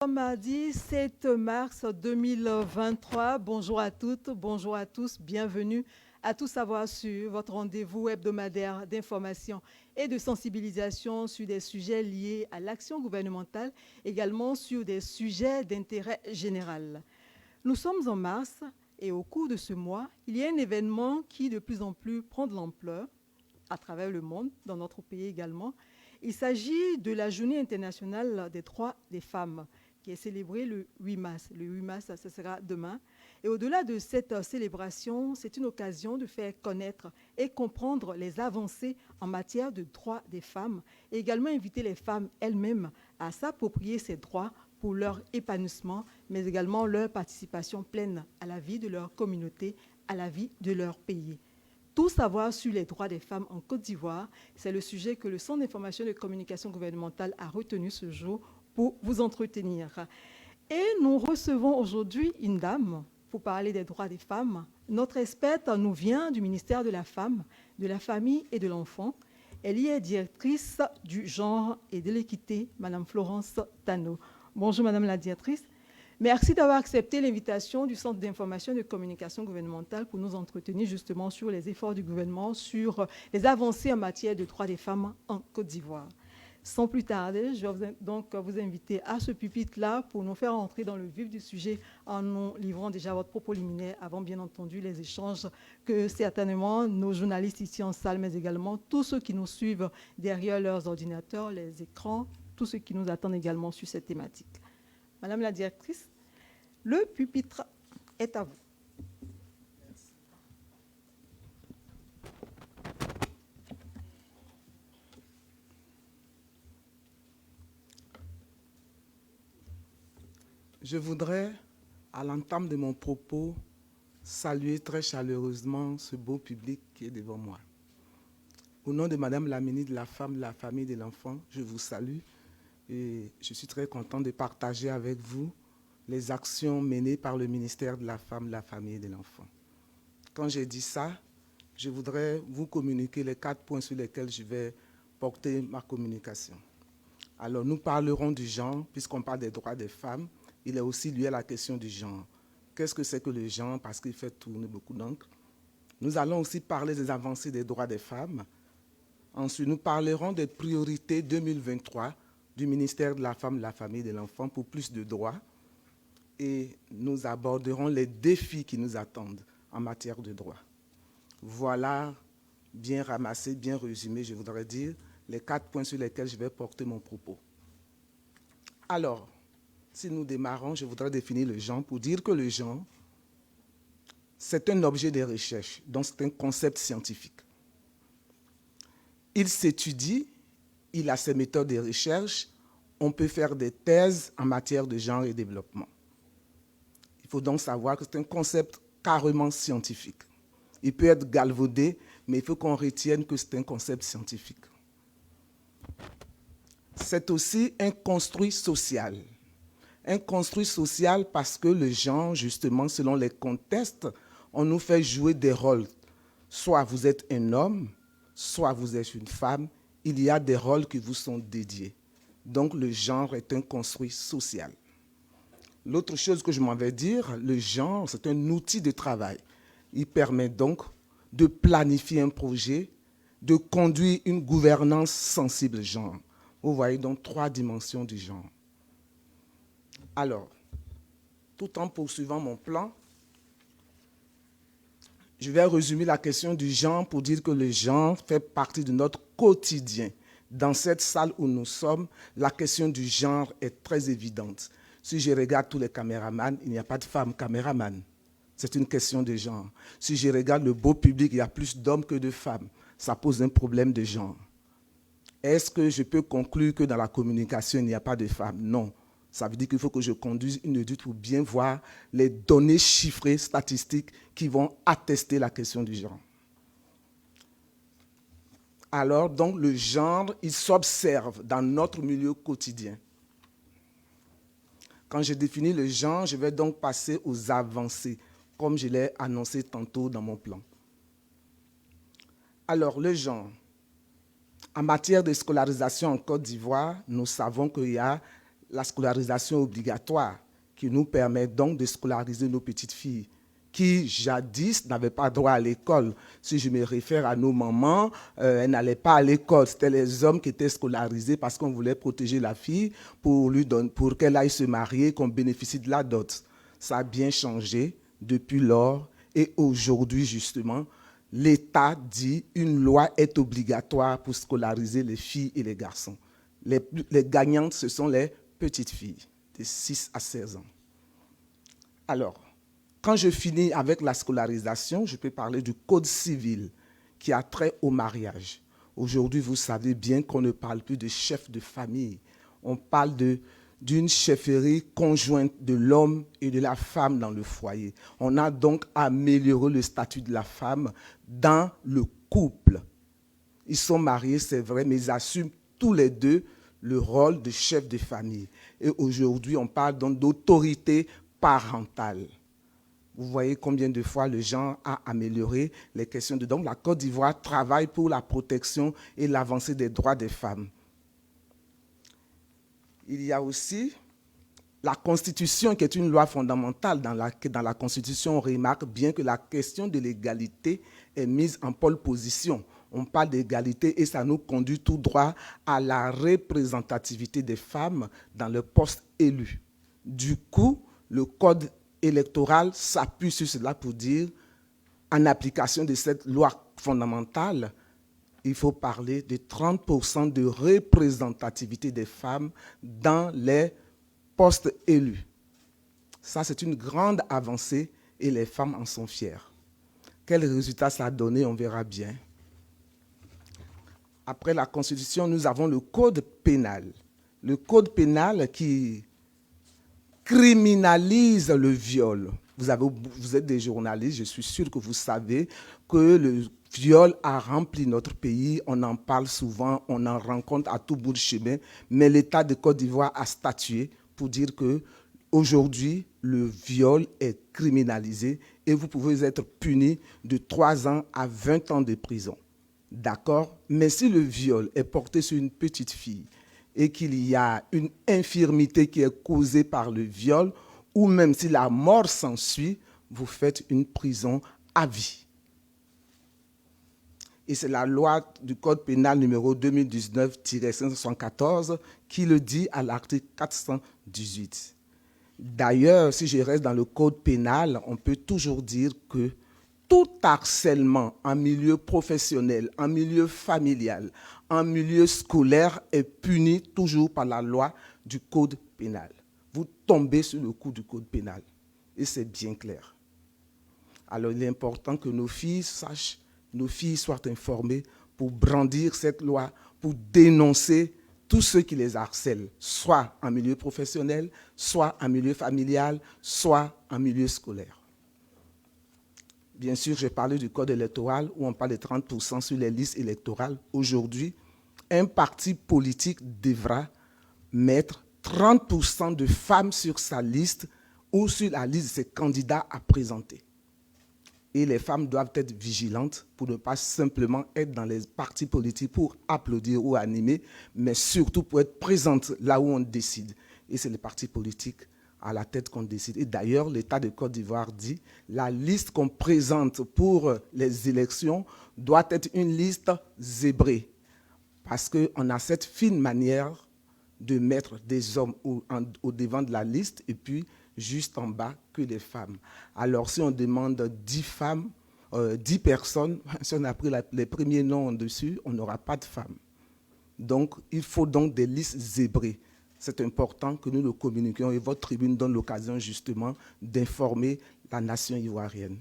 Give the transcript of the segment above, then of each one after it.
Mardi 7 mars 2023. Bonjour à toutes, bonjour à tous, bienvenue à Tout savoir sur votre rendez-vous hebdomadaire d'information et de sensibilisation sur des sujets liés à l'action gouvernementale, également sur des sujets d'intérêt général. Nous sommes en mars et au cours de ce mois, il y a un événement qui de plus en plus prend de l'ampleur à travers le monde, dans notre pays également. Il s'agit de la Journée internationale des droits des femmes, qui est célébrée le 8 mars. Le 8 mars, ce sera demain. Et au-delà de cette célébration, c'est une occasion de faire connaître et comprendre les avancées en matière de droits des femmes et également inviter les femmes elles-mêmes à s'approprier ces droits pour leur épanouissement, mais également leur participation pleine à la vie de leur communauté, à la vie de leur pays. Tout savoir sur les droits des femmes en Côte d'Ivoire, c'est le sujet que le Centre d'information et de communication gouvernementale a retenu ce jour pour vous entretenir. Et nous recevons aujourd'hui une dame pour parler des droits des femmes. Notre experte nous vient du ministère de la Femme, de la Famille et de l'Enfant. Elle y est directrice du genre et de l'équité, Madame Florence Tano. Bonjour Madame la directrice. Merci d'avoir accepté l'invitation du Centre d'information et de communication gouvernementale pour nous entretenir justement sur les efforts du gouvernement, sur les avancées en matière de droits des femmes en Côte d'Ivoire. Sans plus tarder, je vais donc vous inviter à ce pupitre-là pour nous faire entrer dans le vif du sujet en nous livrant déjà votre propos liminaire avant bien entendu les échanges que certainement nos journalistes ici en salle, mais également tous ceux qui nous suivent derrière leurs ordinateurs, les écrans, tous ceux qui nous attendent également sur cette thématique. Madame la directrice, le pupitre est à vous. Je voudrais, à l'entame de mon propos, saluer très chaleureusement ce beau public qui est devant moi. Au nom de Madame la ministre de la Femme, de la Famille et de l'Enfant, je vous salue et je suis très content de partager avec vous les actions menées par le ministère de la Femme, de la Famille et de l'Enfant. Quand j'ai dit ça, je voudrais vous communiquer les 4 points sur lesquels je vais porter ma communication. Alors, nous parlerons du genre, puisqu'on parle des droits des femmes. Il est aussi lié à la question du genre. Qu'est-ce que c'est que le genre? Parce qu'il fait tourner beaucoup d'encre. Nous allons aussi parler des avancées des droits des femmes. Ensuite, nous parlerons des priorités 2023 du ministère de la Femme, de la Famille et de l'Enfant pour plus de droits. Et nous aborderons les défis qui nous attendent en matière de droits. Voilà, bien ramassé, bien résumé, je voudrais dire, les 4 points sur lesquels je vais porter mon propos. Alors, si nous démarrons, je voudrais définir le genre pour dire que le genre, c'est un objet de recherche, donc c'est un concept scientifique. Il s'étudie, il a ses méthodes de recherche, on peut faire des thèses en matière de genre et développement. Il faut donc savoir que c'est un concept carrément scientifique. Il peut être galvaudé, mais il faut qu'on retienne que c'est un concept scientifique. C'est aussi un construit social. Un construit social parce que le genre, justement, selon les contextes, on nous fait jouer des rôles. Soit vous êtes un homme, soit vous êtes une femme, il y a des rôles qui vous sont dédiés. Donc le genre est un construit social. L'autre chose que je m'en vais dire, le genre, c'est un outil de travail. Il permet donc de planifier un projet, de conduire une gouvernance sensible genre. Vous voyez donc 3 dimensions du genre. Alors, tout en poursuivant mon plan, je vais résumer la question du genre pour dire que le genre fait partie de notre quotidien. Dans cette salle où nous sommes, la question du genre est très évidente. Si je regarde tous les caméramans, il n'y a pas de femmes caméraman. C'est une question de genre. Si je regarde le beau public, il y a plus d'hommes que de femmes. Ça pose un problème de genre. Est-ce que je peux conclure que dans la communication, il n'y a pas de femmes? Non. Ça veut dire qu'il faut que je conduise une étude pour bien voir les données chiffrées, statistiques, qui vont attester la question du genre. Alors, donc, le genre, il s'observe dans notre milieu quotidien. Quand je définis le genre, je vais donc passer aux avancées, comme je l'ai annoncé tantôt dans mon plan. Alors, le genre. En matière de scolarisation en Côte d'Ivoire, nous savons qu'il y a la scolarisation obligatoire qui nous permet donc de scolariser nos petites filles qui, jadis, n'avaient pas droit à l'école. Si je me réfère à nos mamans, elles n'allaient pas à l'école. C'était les hommes qui étaient scolarisés parce qu'on voulait protéger la fille pour qu'elle aille se marier, qu'on bénéficie de la dot. Ça a bien changé depuis lors. Et aujourd'hui, justement, l'État dit qu'une loi est obligatoire pour scolariser les filles et les garçons. Les gagnantes, ce sont les petites filles de 6 à 16 ans. Alors, quand je finis avec la scolarisation, je peux parler du Code civil qui a trait au mariage. Aujourd'hui, vous savez bien qu'on ne parle plus de chef de famille. On parle d'une chefferie conjointe de l'homme et de la femme dans le foyer. On a donc amélioré le statut de la femme dans le couple. Ils sont mariés, c'est vrai, mais ils assument tous les deux le rôle de chef de famille. Et aujourd'hui, on parle donc d'autorité parentale. Vous voyez combien de fois le genre a amélioré les questions de... Donc, la Côte d'Ivoire travaille pour la protection et l'avancée des droits des femmes. Il y a aussi la Constitution, qui est une loi fondamentale. Dans la Constitution, on remarque bien que la question de l'égalité est mise en pole position. On parle d'égalité et ça nous conduit tout droit à la représentativité des femmes dans le poste élu. Du coup, le Code électoral s'appuie sur cela pour dire, en application de cette loi fondamentale, il faut parler de 30% de représentativité des femmes dans les postes élus. Ça, c'est une grande avancée et les femmes en sont fières. Quel résultat ça a donné, on verra bien. Après la Constitution, nous avons le Code pénal. Le Code pénal qui criminalise le viol. Vous êtes des journalistes, je suis sûr que vous savez que le viol a rempli notre pays. On en parle souvent, on en rencontre à tout bout de chemin. Mais l'État de Côte d'Ivoire a statué pour dire qu'aujourd'hui, le viol est criminalisé et vous pouvez être puni de 3 ans à 20 ans de prison. D'accord? Mais si le viol est porté sur une petite fille, et qu'il y a une infirmité qui est causée par le viol, ou même si la mort s'ensuit, vous faites une prison à vie. Et c'est la loi du Code pénal numéro 2019-574 qui le dit à l'article 418. D'ailleurs, si je reste dans le Code pénal, on peut toujours dire que tout harcèlement en milieu professionnel, en milieu familial, en milieu scolaire est puni toujours par la loi du Code pénal. Vous tombez sur le coup du Code pénal. Et c'est bien clair. Alors, il est important que nos filles sachent, nos filles soient informées pour brandir cette loi, pour dénoncer tous ceux qui les harcèlent, soit en milieu professionnel, soit en milieu familial, soit en milieu scolaire. Bien sûr, j'ai parlé du code électoral où on parle de 30% sur les listes électorales. Aujourd'hui, un parti politique devra mettre 30% de femmes sur sa liste ou sur la liste de ses candidats à présenter. Et les femmes doivent être vigilantes pour ne pas simplement être dans les partis politiques pour applaudir ou animer, mais surtout pour être présentes là où on décide. Et c'est les partis politiques à la tête qu'on décide. Et d'ailleurs, l'État de Côte d'Ivoire dit la liste qu'on présente pour les élections doit être une liste zébrée. Parce qu'on a cette fine manière de mettre des hommes au devant de la liste et puis juste en bas que des femmes. Alors, si on demande 10 femmes, 10 personnes, si on a pris les premiers noms dessus, on n'aura pas de femmes. Donc, il faut donc des listes zébrées. C'est important que nous le communiquions et votre tribune donne l'occasion justement d'informer la nation ivoirienne.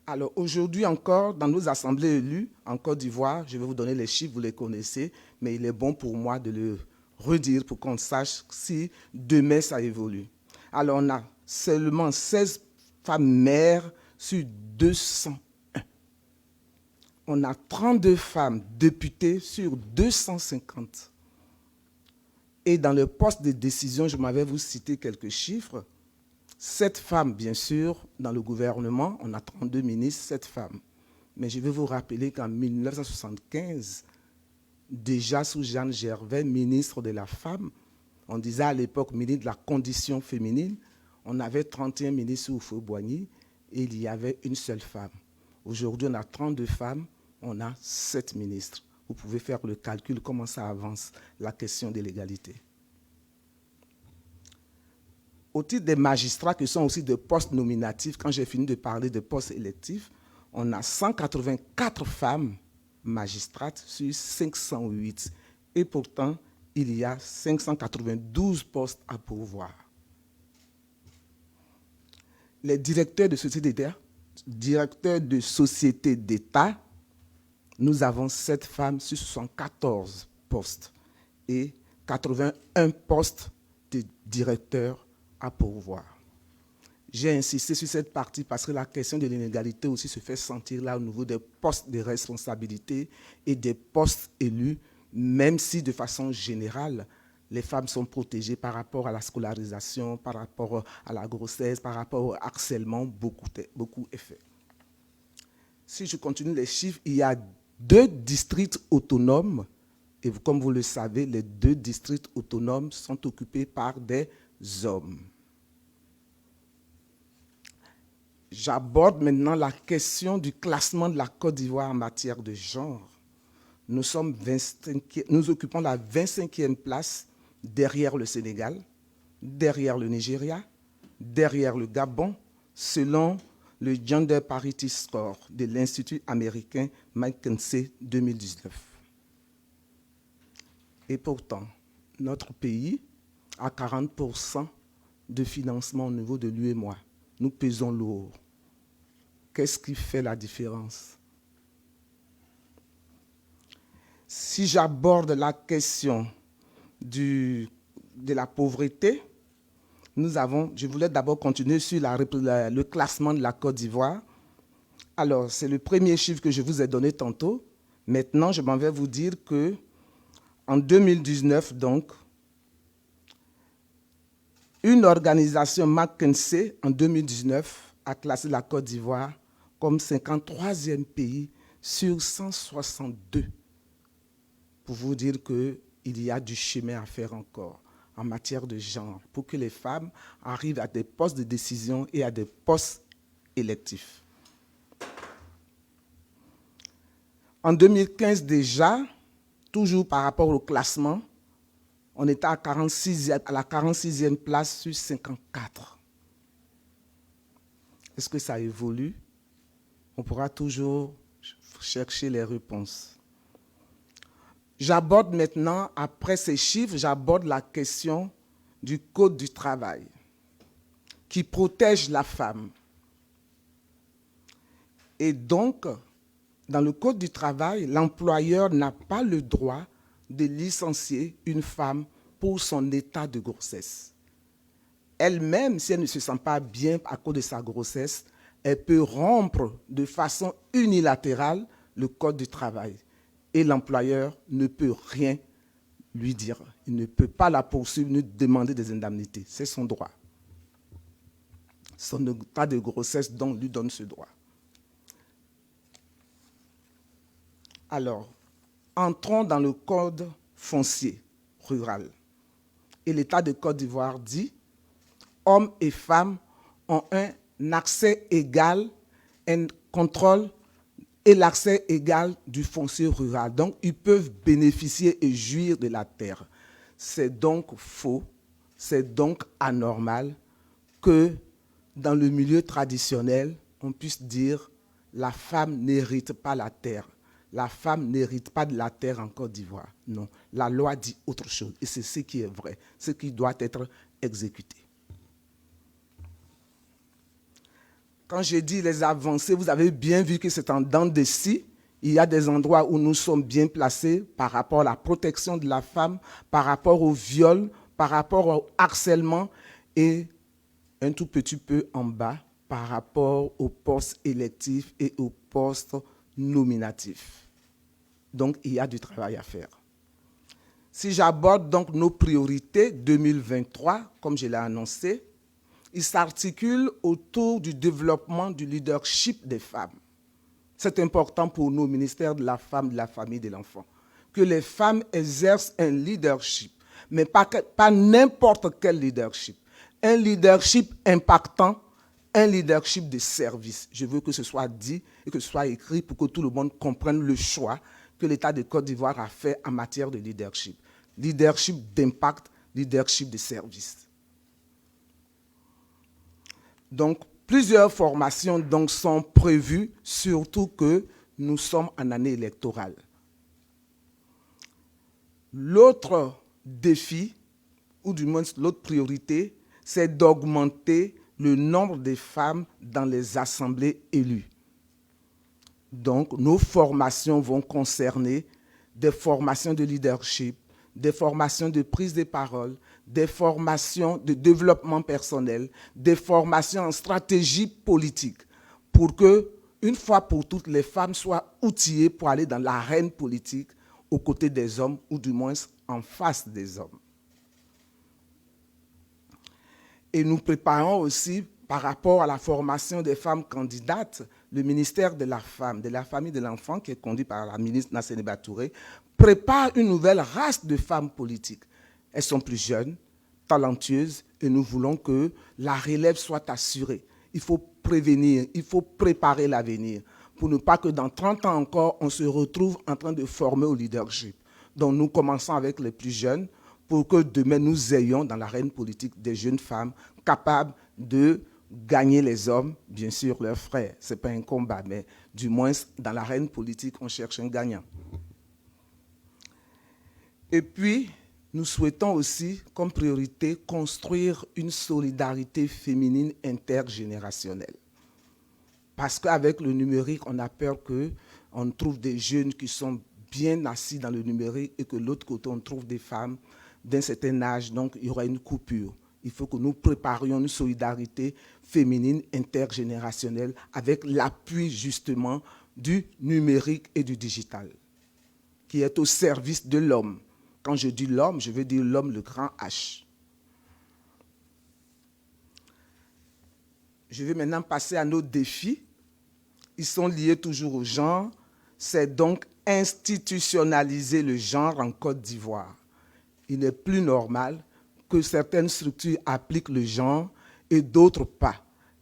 Alors aujourd'hui encore, dans nos assemblées élues en Côte d'Ivoire, je vais vous donner les chiffres, vous les connaissez, mais il est bon pour moi de le redire pour qu'on sache si demain ça évolue. Alors on a seulement 16 femmes maires sur 201. On a 32 femmes députées sur 250. Et dans le poste de décision, je m'avais vous cité quelques chiffres. 7 femmes, bien sûr, dans le gouvernement, on a 32 ministres, 7 femmes. Mais je vais vous rappeler qu'en 1975, déjà sous Jeanne Gervais, ministre de la Femme. On disait à l'époque ministre de la Condition féminine. On avait 31 ministres sous Houphouët-Boigny et il y avait une seule femme. Aujourd'hui, on a 32 femmes, on a 7 ministres. Vous pouvez faire le calcul, comment ça avance, la question de l'égalité. Au titre des magistrats, qui sont aussi des postes nominatifs, quand j'ai fini de parler de postes électifs, on a 184 femmes magistrates sur 508. Et pourtant, il y a 592 postes à pourvoir. Les directeurs de sociétés d'État, nous avons 7 femmes sur 74 postes et 81 postes de directeurs à pourvoir. J'ai insisté sur cette partie parce que la question de l'inégalité aussi se fait sentir là au niveau des postes de responsabilité et des postes élus, même si de façon générale, les femmes sont protégées par rapport à la scolarisation, par rapport à la grossesse, par rapport au harcèlement, beaucoup est fait. Si je continue les chiffres, il y a 2 districts autonomes, et comme vous le savez, les 2 districts autonomes sont occupés par des hommes. J'aborde maintenant la question du classement de la Côte d'Ivoire en matière de genre. Nous occupons la 25e place derrière le Sénégal, derrière le Nigeria, derrière le Gabon, selon le Gender Parity Score de l'Institut américain McKinsey 2019. Et pourtant, notre pays a 40% de financement au niveau de l'UEMOA. Nous pesons lourd. Qu'est-ce qui fait la différence? Si j'aborde la question de la pauvreté, je voulais d'abord continuer sur le classement de la Côte d'Ivoire. Alors, c'est le premier chiffre que je vous ai donné tantôt. Maintenant, je m'en vais vous dire qu'en 2019, donc, une organisation McKinsey, en 2019, a classé la Côte d'Ivoire comme 53e pays sur 162. Pour vous dire qu'il y a du chemin à faire encore en matière de genre, pour que les femmes arrivent à des postes de décision et à des postes électifs. En 2015 déjà, toujours par rapport au classement, on était à la 46e place sur 54. Est-ce que ça évolue? On pourra toujours chercher les réponses. J'aborde maintenant, après ces chiffres, j'aborde la question du Code du travail qui protège la femme. Et donc, dans le Code du travail, l'employeur n'a pas le droit de licencier une femme pour son état de grossesse. Elle-même, si elle ne se sent pas bien à cause de sa grossesse, elle peut rompre de façon unilatérale le Code du travail. Et l'employeur ne peut rien lui dire. Il ne peut pas la poursuivre, ni demander des indemnités. C'est son droit. Son état de grossesse lui donne ce droit. Alors, entrons dans le code foncier rural. Et l'État de Côte d'Ivoire dit « Hommes et femmes ont un accès égal, un contrôle et l'accès égal du foncier rural. » Donc, ils peuvent bénéficier et jouir de la terre. C'est donc faux, c'est donc anormal que dans le milieu traditionnel, on puisse dire « la femme n'hérite pas la terre ». La femme n'hérite pas de la terre en Côte d'Ivoire. Non, la loi dit autre chose. Et c'est ce qui est vrai, ce qui doit être exécuté. Quand j'ai dit les avancées, vous avez bien vu que c'est en dents de scie. Il y a des endroits où nous sommes bien placés par rapport à la protection de la femme, par rapport au viol, par rapport au harcèlement et un tout petit peu en bas par rapport aux postes électifs et aux postes nominatifs. Donc, il y a du travail à faire. Si j'aborde donc nos priorités 2023, comme je l'ai annoncé, ils s'articulent autour du développement du leadership des femmes. C'est important pour nous, au ministère de la Femme, de la Famille et de l'Enfant, que les femmes exercent un leadership, mais pas n'importe quel leadership. Un leadership impactant, un leadership de service. Je veux que ce soit dit et que ce soit écrit pour que tout le monde comprenne le choix que l'État de Côte d'Ivoire a fait en matière de leadership. Leadership d'impact, leadership de service. Donc, plusieurs formations donc, sont prévues, surtout que nous sommes en année électorale. L'autre défi, ou du moins l'autre priorité, c'est d'augmenter le nombre de femmes dans les assemblées élues. Donc, nos formations vont concerner des formations de leadership, des formations de prise de parole, des formations de développement personnel, des formations en stratégie politique, pour que, une fois pour toutes, les femmes soient outillées pour aller dans l'arène politique aux côtés des hommes, ou du moins en face des hommes. Et nous préparons aussi, par rapport à la formation des femmes candidates, le ministère de la Femme, de la Famille, de l'Enfant, qui est conduit par la ministre Nassénéba Touré, prépare une nouvelle race de femmes politiques. Elles sont plus jeunes, talentueuses, et nous voulons que la relève soit assurée. Il faut prévenir, il faut préparer l'avenir, pour ne pas que dans 30 ans encore, on se retrouve en train de former au leadership. Donc nous commençons avec les plus jeunes, pour que demain nous ayons dans l'arène politique des jeunes femmes capables de gagner les hommes, bien sûr leurs frères. Ce n'est pas un combat, mais du moins dans l'arène politique, on cherche un gagnant. Et puis, nous souhaitons aussi, comme priorité, construire une solidarité féminine intergénérationnelle. Parce qu'avec le numérique, on a peur qu'on trouve des jeunes qui sont bien assis dans le numérique et que de l'autre côté, on trouve des femmes d'un certain âge, donc il y aura une coupure. Il faut que nous préparions une solidarité féminine intergénérationnelle avec l'appui justement du numérique et du digital, qui est au service de l'homme. Quand je dis l'homme, je veux dire l'homme, le grand H. Je vais maintenant passer à nos défis. Ils sont liés toujours au genre. C'est donc institutionnaliser le genre en Côte d'Ivoire. Il n'est plus normal que certaines structures appliquent le genre et d'autres pas.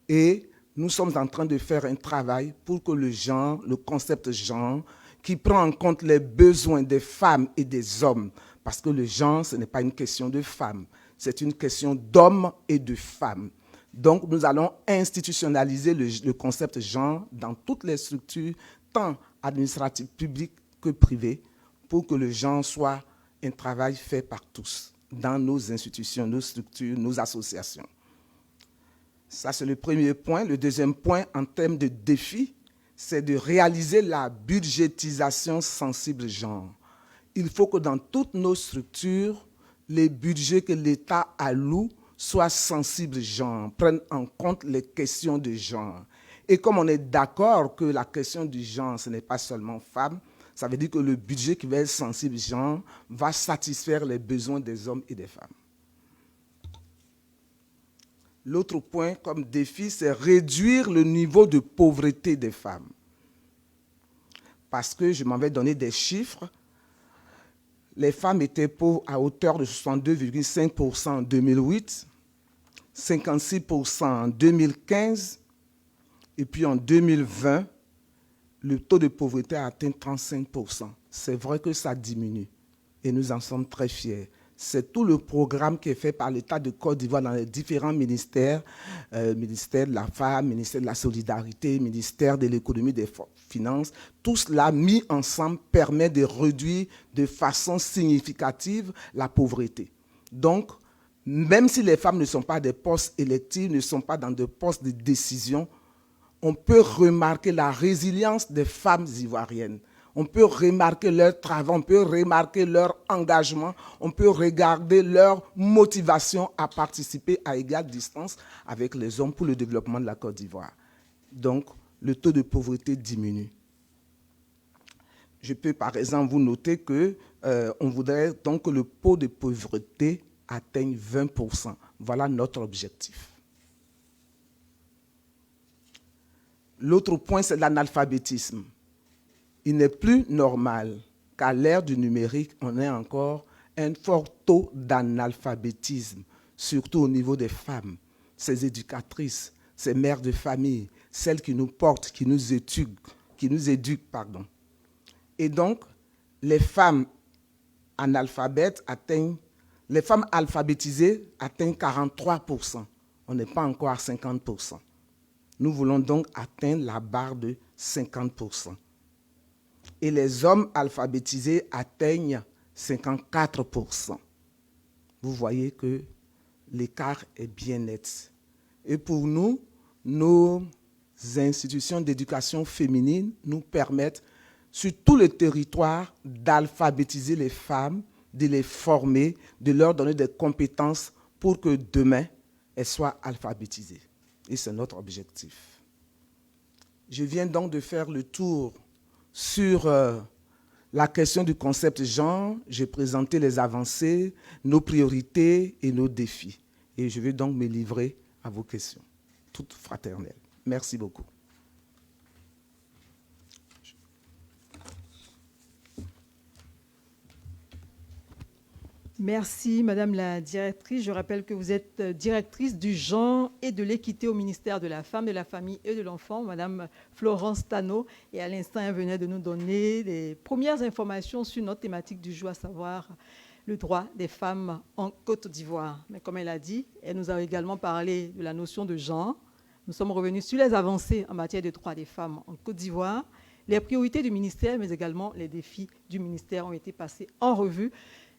Et nous sommes en train de faire un travail pour que le genre, le concept genre, qui prend en compte les besoins des femmes et des hommes, parce que le genre, ce n'est pas une question de femmes, c'est une question d'hommes et de femmes. Donc, nous allons institutionnaliser le concept genre dans toutes les structures, tant administratives publiques que privées, pour que le genre soit un travail fait par tous, dans nos institutions, nos structures, nos associations. Ça, c'est le premier point. Le deuxième point, en termes de défis, c'est de réaliser la budgétisation sensible genre. Il faut que dans toutes nos structures, les budgets que l'État alloue soient sensibles genre, prennent en compte les questions de genre. Et comme on est d'accord que la question du genre, ce n'est pas seulement femmes, ça veut dire que le budget qui va être sensible genre va satisfaire les besoins des hommes et des femmes. L'autre point comme défi, c'est réduire le niveau de pauvreté des femmes. Parce que je m'avais donné des chiffres. Les femmes étaient pauvres à hauteur de 62,5% en 2008, 56% en 2015, et puis en 2020, le taux de pauvreté a atteint 35%. C'est vrai que ça diminue et nous en sommes très fiers. C'est tout le programme qui est fait par l'État de Côte d'Ivoire dans les différents ministères, ministère de la Femme, ministère de la Solidarité, ministère de l'Économie et des Finances. Tout cela mis ensemble permet de réduire de façon significative la pauvreté. Donc, même si les femmes ne sont pas des postes électifs, ne sont pas dans des postes de décision, on peut remarquer la résilience des femmes ivoiriennes. On peut remarquer leur travail, on peut remarquer leur engagement, on peut regarder leur motivation à participer à égale distance avec les hommes pour le développement de la Côte d'Ivoire. Donc, le taux de pauvreté diminue. Je peux par exemple vous noter qu'on voudrait donc que le taux de pauvreté atteigne 20%. Voilà notre objectif. L'autre point, c'est l'analphabétisme. Il n'est plus normal qu'à l'ère du numérique, on a encore un fort taux d'analphabétisme, surtout au niveau des femmes, ces éducatrices, ces mères de famille, celles qui nous portent, qui nous éduquent. Et donc, les femmes les femmes alphabétisées atteignent 43%. On n'est pas encore à 50%. Nous voulons donc atteindre la barre de 50%. Et les hommes alphabétisés atteignent 54%. Vous voyez que l'écart est bien net. Et pour nous, nos institutions d'éducation féminine nous permettent, sur tout le territoire, d'alphabétiser les femmes, de les former, de leur donner des compétences pour que demain, elles soient alphabétisées. Et c'est notre objectif. Je viens donc de faire le tour sur la question du concept genre. J'ai présenté les avancées, nos priorités et nos défis. Et je vais donc me livrer à vos questions, toutes fraternelles. Merci beaucoup. Merci, Madame la directrice. Je rappelle que vous êtes directrice du genre et de l'équité au ministère de la Femme, de la Famille et de l'Enfant, Madame Florence Tano. Et à l'instant, elle venait de nous donner les premières informations sur notre thématique du jour, à savoir le droit des femmes en Côte d'Ivoire. Mais comme elle a dit, elle nous a également parlé de la notion de genre. Nous sommes revenus sur les avancées en matière de droits des femmes en Côte d'Ivoire. Les priorités du ministère, mais également les défis du ministère ont été passés en revue.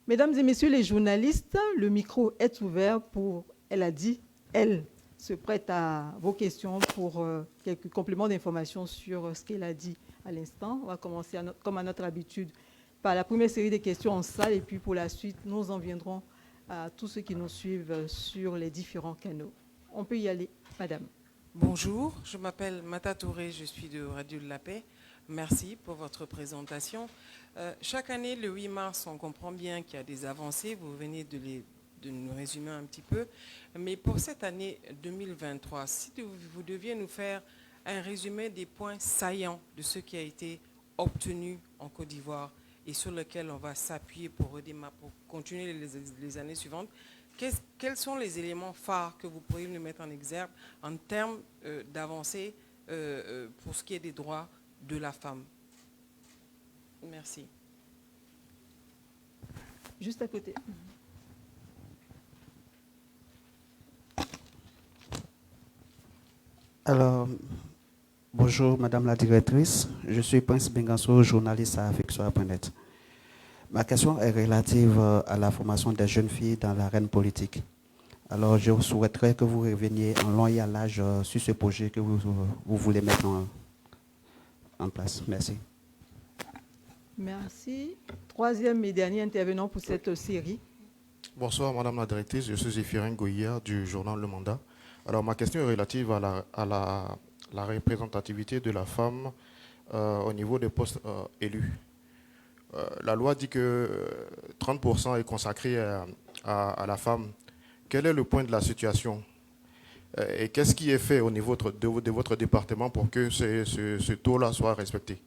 Mesdames et messieurs les journalistes, le micro est ouvert pour, elle a dit, elle se prête à vos questions pour quelques compléments d'informations sur ce qu'elle a dit à l'instant. On va commencer, comme à notre habitude, par la première série de questions en salle et puis pour la suite, nous en viendrons à tous ceux qui nous suivent sur les différents canaux. On peut y aller, madame. Bonjour, je m'appelle Mata Touré, je suis de Radio de la Paix. Merci pour votre présentation. Chaque année, le 8 mars, on comprend bien qu'il y a des avancées. Vous venez de nous résumer un petit peu. Mais pour cette année 2023, si vous deviez nous faire un résumé des points saillants de ce qui a été obtenu en Côte d'Ivoire et sur lequel on va s'appuyer pour continuer les années suivantes, quels sont les éléments phares que vous pourriez nous mettre en exergue en termes d'avancées pour ce qui est des droits de la femme? Merci. Juste à côté. Alors, bonjour Madame la directrice, je suis Prince Bengasso, journaliste à Fixora.net. Ma question est relative à la formation des jeunes filles dans l'arène politique. Alors, je souhaiterais que vous reveniez en long et en large sur ce projet que vous voulez mettre en place. Merci. Merci. Troisième et dernier intervenant pour cette série. Bonsoir Madame la directrice, je suis Zéphirin Goya du journal Le Mandat. Alors ma question est relative à la représentativité de la femme au niveau des postes élus. La loi dit que 30% est consacré à la femme. Quel est le point de la situation et qu'est-ce qui est fait au niveau de votre département pour que ce taux-là soit respecté?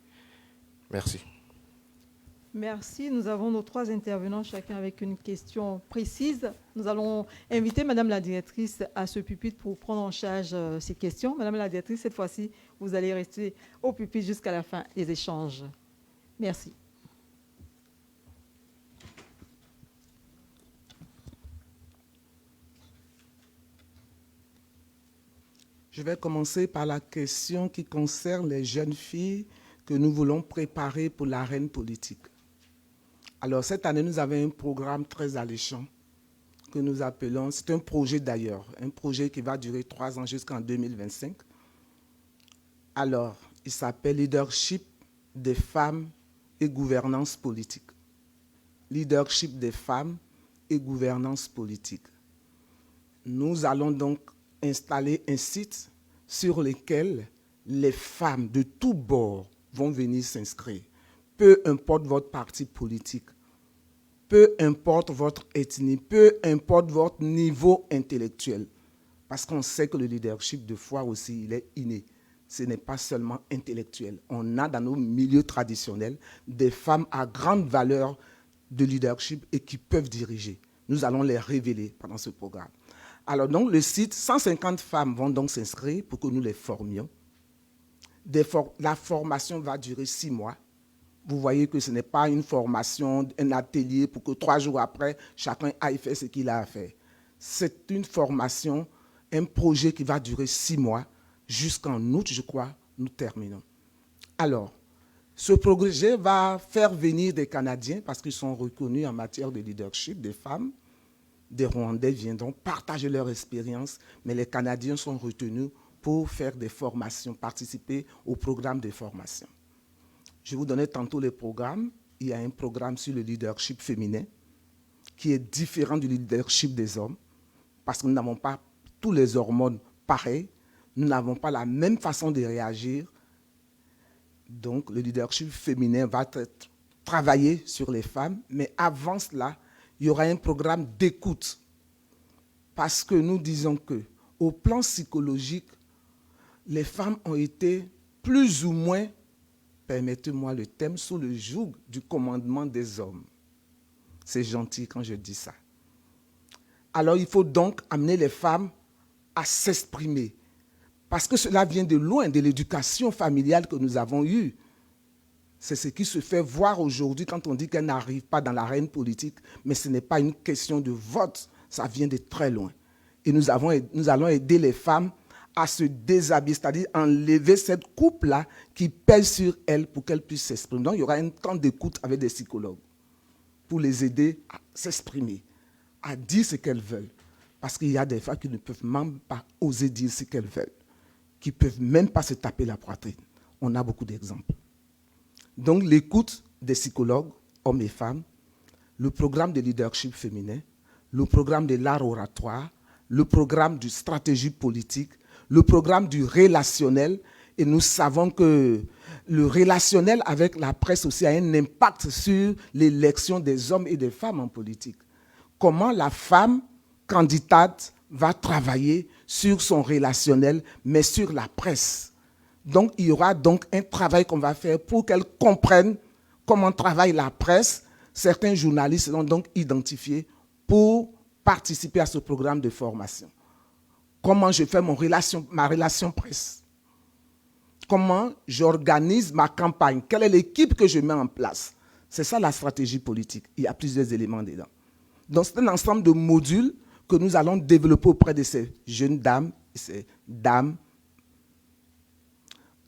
Merci. Merci. Nous avons nos trois intervenants, chacun avec une question précise. Nous allons inviter Madame la directrice à ce pupitre pour prendre en charge ces questions. Madame la directrice, cette fois-ci, vous allez rester au pupitre jusqu'à la fin des échanges. Merci. Je vais commencer par la question qui concerne les jeunes filles que nous voulons préparer pour l'arène politique. Alors, cette année, nous avons un programme très alléchant que nous appelons, c'est un projet d'ailleurs, un projet qui va durer 3 ans jusqu'en 2025. Alors, il s'appelle Leadership des femmes et gouvernance politique. Leadership des femmes et gouvernance politique. Nous allons donc installer un site sur lequel les femmes de tous bords vont venir s'inscrire. Peu importe votre parti politique, peu importe votre ethnie, peu importe votre niveau intellectuel. Parce qu'on sait que le leadership de foi aussi, il est inné. ce n'est pas seulement intellectuel. On a dans nos milieux traditionnels des femmes à grande valeur de leadership et qui peuvent diriger. Nous allons les révéler pendant ce programme. Alors donc le site, 150 femmes vont donc s'inscrire pour que nous les formions. La formation va durer 6 mois. Vous voyez que ce n'est pas une formation, un atelier pour que 3 jours après, chacun aille faire ce qu'il a à faire. C'est une formation, un projet qui va durer 6 mois. Jusqu'en août, je crois, nous terminons. Alors, ce projet va faire venir des Canadiens parce qu'ils sont reconnus en matière de leadership, des femmes. Des Rwandais viendront partager leur expérience, mais les Canadiens sont retenus pour faire des formations, participer au programme de formation. Je vous donnais tantôt les programmes. Il y a un programme sur le leadership féminin qui est différent du leadership des hommes parce que nous n'avons pas tous les hormones pareils, nous n'avons pas la même façon de réagir. Donc, le leadership féminin va travailler sur les femmes, mais avant cela, il y aura un programme d'écoute parce que nous disons qu'au plan psychologique, les femmes ont été plus ou moins, permettez-moi le thème, sous le joug du commandement des hommes. C'est gentil quand je dis ça. Alors il faut donc amener les femmes à s'exprimer parce que cela vient de loin, de l'éducation familiale que nous avons eue. C'est ce qui se fait voir aujourd'hui quand on dit qu'elle n'arrive pas dans l'arène politique, mais ce n'est pas une question de vote, ça vient de très loin. Et nous allons aider les femmes à se déshabiller, c'est-à-dire enlever cette coupe-là qui pèse sur elles pour qu'elles puissent s'exprimer. Donc il y aura un temps d'écoute avec des psychologues pour les aider à s'exprimer, à dire ce qu'elles veulent. Parce qu'il y a des femmes qui ne peuvent même pas oser dire ce qu'elles veulent, qui ne peuvent même pas se taper la poitrine. On a beaucoup d'exemples. Donc l'écoute des psychologues, hommes et femmes, le programme de leadership féminin, le programme de l'art oratoire, le programme de stratégie politique, le programme du relationnel. Et nous savons que le relationnel avec la presse aussi a un impact sur l'élection des hommes et des femmes en politique. Comment la femme candidate va travailler sur son relationnel, mais sur la presse. Donc, il y aura donc un travail qu'on va faire pour qu'elles comprennent comment travaille la presse. Certains journalistes seront donc identifiés pour participer à ce programme de formation. Comment je fais ma relation presse? Comment j'organise ma campagne? Quelle est l'équipe que je mets en place? C'est ça la stratégie politique. Il y a plusieurs éléments dedans. Donc, c'est un ensemble de modules que nous allons développer auprès de ces jeunes dames et ces dames.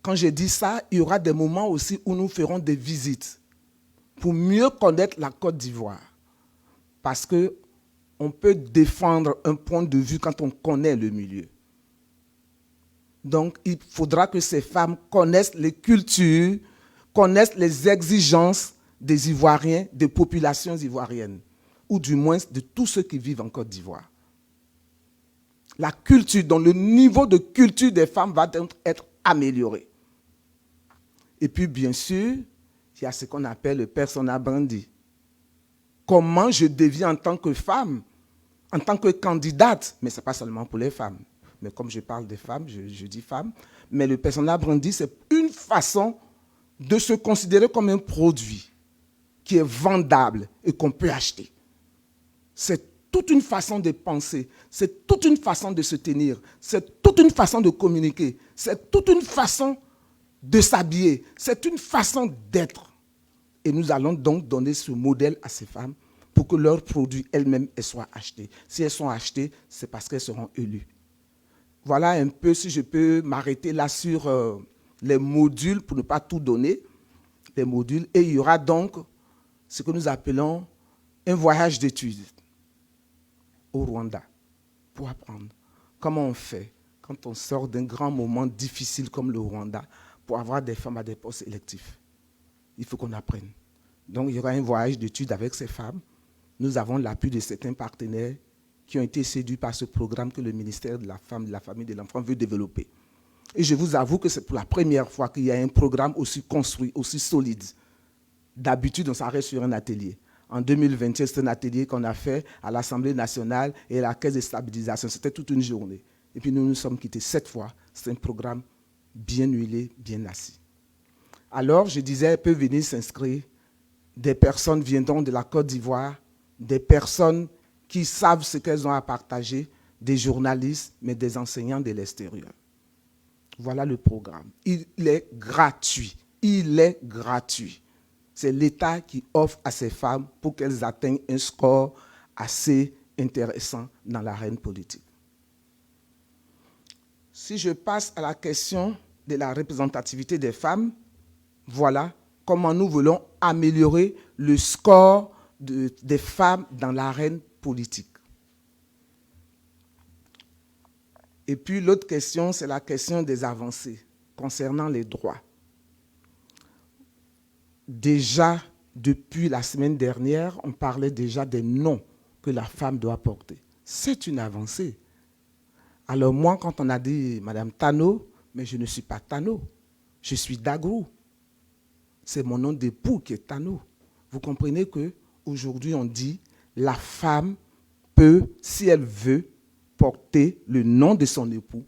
Quand je dis ça, il y aura des moments aussi où nous ferons des visites pour mieux connaître la Côte d'Ivoire. Parce qu'on peut défendre un point de vue quand on connaît le milieu. Donc, il faudra que ces femmes connaissent les cultures, connaissent les exigences des Ivoiriens, des populations ivoiriennes, ou du moins de tous ceux qui vivent en Côte d'Ivoire. La culture, donc le niveau de culture des femmes va être amélioré. Et puis, bien sûr, il y a ce qu'on appelle le persona brandi. Comment je deviens en tant que femme, en tant que candidate, mais ce n'est pas seulement pour les femmes. Mais comme je parle des femmes, je dis femmes. Mais le persona brandi, c'est une façon de se considérer comme un produit qui est vendable et qu'on peut acheter. C'est toute une façon de penser, c'est toute une façon de se tenir, c'est toute une façon de communiquer, c'est toute une façon de s'habiller, c'est une façon d'être. Et nous allons donc donner ce modèle à ces femmes pour que leurs produits elles-mêmes soient achetés. Si elles sont achetées, c'est parce qu'elles seront élues. Voilà un peu, si je peux m'arrêter là sur les modules pour ne pas tout donner, les modules. Et il y aura donc ce que nous appelons un voyage d'études au Rwanda pour apprendre comment on fait quand on sort d'un grand moment difficile comme le Rwanda pour avoir des femmes à des postes électifs. Il faut qu'on apprenne. Donc il y aura un voyage d'études avec ces femmes. Nous avons l'appui de certains partenaires qui ont été séduits par ce programme que le ministère de la Femme, de la Famille et de l'Enfant veut développer. Et je vous avoue que c'est pour la première fois qu'il y a un programme aussi construit, aussi solide. D'habitude, on s'arrête sur un atelier. En 2021, c'est un atelier qu'on a fait à l'Assemblée nationale et à la Caisse de stabilisation. C'était toute une journée. Et puis nous nous sommes quittés 7 fois. C'est un programme bien huilé, bien assis. Alors, je disais, peuvent venir s'inscrire. Des personnes viendront de la Côte d'Ivoire, des personnes qui savent ce qu'elles ont à partager, des journalistes, mais des enseignants de l'extérieur. Voilà le programme. Il est gratuit. Il est gratuit. C'est l'État qui offre à ces femmes pour qu'elles atteignent un score assez intéressant dans l'arène politique. Si je passe à la question de la représentativité des femmes, voilà comment nous voulons améliorer le score des femmes dans l'arène politique. Et puis l'autre question, c'est la question des avancées concernant les droits. Déjà, depuis la semaine dernière, on parlait déjà des noms que la femme doit porter. C'est une avancée. Alors moi, quand on a dit Madame Tano, mais je ne suis pas Tano, je suis Dagrou. C'est mon nom d'époux qui est Tano. Vous comprenez qu'aujourd'hui, on dit la femme peut, si elle veut, porter le nom de son époux.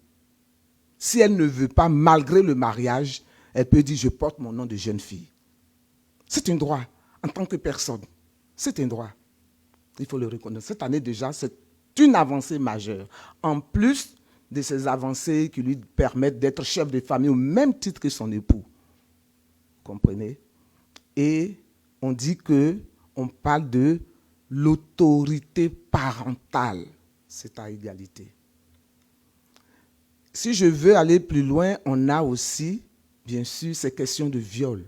Si elle ne veut pas, malgré le mariage, elle peut dire je porte mon nom de jeune fille. C'est un droit en tant que personne. C'est un droit. Il faut le reconnaître. Cette année déjà, c'est une avancée majeure. En plus de ces avancées qui lui permettent d'être chef de famille au même titre que son époux. Vous comprenez? Et on dit qu'on parle de l'autorité parentale. C'est à égalité. Si je veux aller plus loin, on a aussi, bien sûr, ces questions de viol.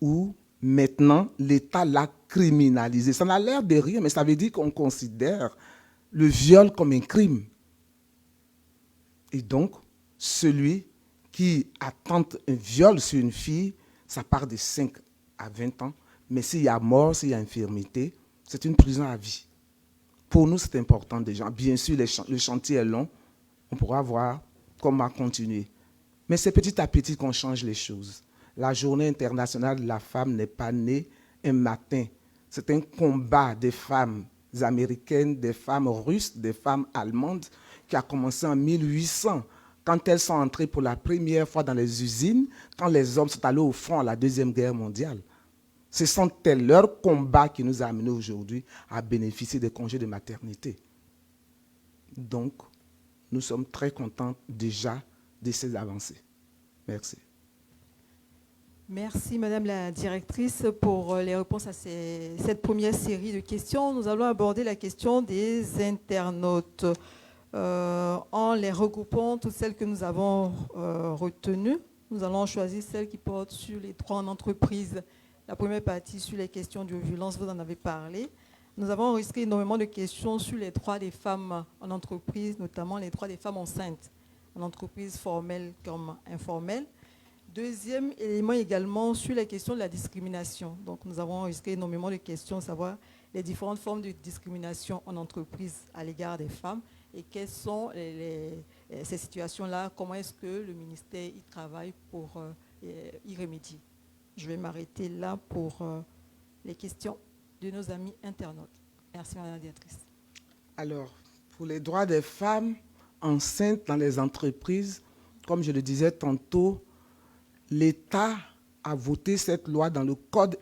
Où maintenant, l'État l'a criminalisé. Ça n'a l'air de rien, mais ça veut dire qu'on considère le viol comme un crime. Et donc, celui qui attente un viol sur une fille, ça part de 5 à 20 ans. Mais s'il y a mort, s'il y a infirmité, c'est une prison à vie. Pour nous, c'est important déjà. Bien sûr, le chantier est long. On pourra voir comment continuer. Mais c'est petit à petit qu'on change les choses. La journée internationale de la femme n'est pas née un matin. C'est un combat des femmes américaines, des femmes russes, des femmes allemandes qui a commencé en 1800, quand elles sont entrées pour la première fois dans les usines, quand les hommes sont allés au front à la Deuxième Guerre mondiale. Ce sont leurs combats qui nous a amenés aujourd'hui à bénéficier des congés de maternité. Donc, nous sommes très contents déjà de ces avancées. Merci. Merci, Madame la Directrice, pour les réponses à cette première série de questions. Nous allons aborder la question des internautes. En les regroupant, toutes celles que nous avons retenues, nous allons choisir celles qui portent sur les droits en entreprise. La première partie sur les questions de violence, vous en avez parlé. Nous avons enregistré énormément de questions sur les droits des femmes en entreprise, notamment les droits des femmes enceintes, en entreprise formelle comme informelle. Deuxième élément également sur la question de la discrimination. Donc nous avons enregistré énormément de questions, savoir les différentes formes de discrimination en entreprise à l'égard des femmes et quelles sont ces situations-là, comment est-ce que le ministère y travaille pour y remédier. Je vais m'arrêter là pour les questions de nos amis internautes. Merci, Madame la Directrice. Alors, pour les droits des femmes enceintes dans les entreprises, comme je le disais tantôt, l'État a voté cette loi dans le Code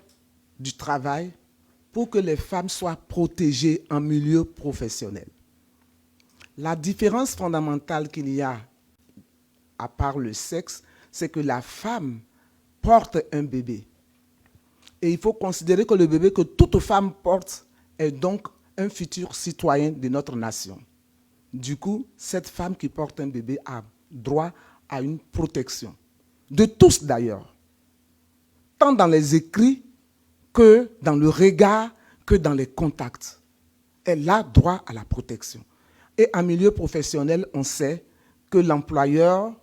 du travail pour que les femmes soient protégées en milieu professionnel. La différence fondamentale qu'il y a, à part le sexe, c'est que la femme porte un bébé. Et il faut considérer que le bébé que toute femme porte est donc un futur citoyen de notre nation. Du coup, cette femme qui porte un bébé a droit à une protection. De tous d'ailleurs. Tant dans les écrits que dans le regard, que dans les contacts. Elle a droit à la protection. Et en milieu professionnel, on sait que l'employeur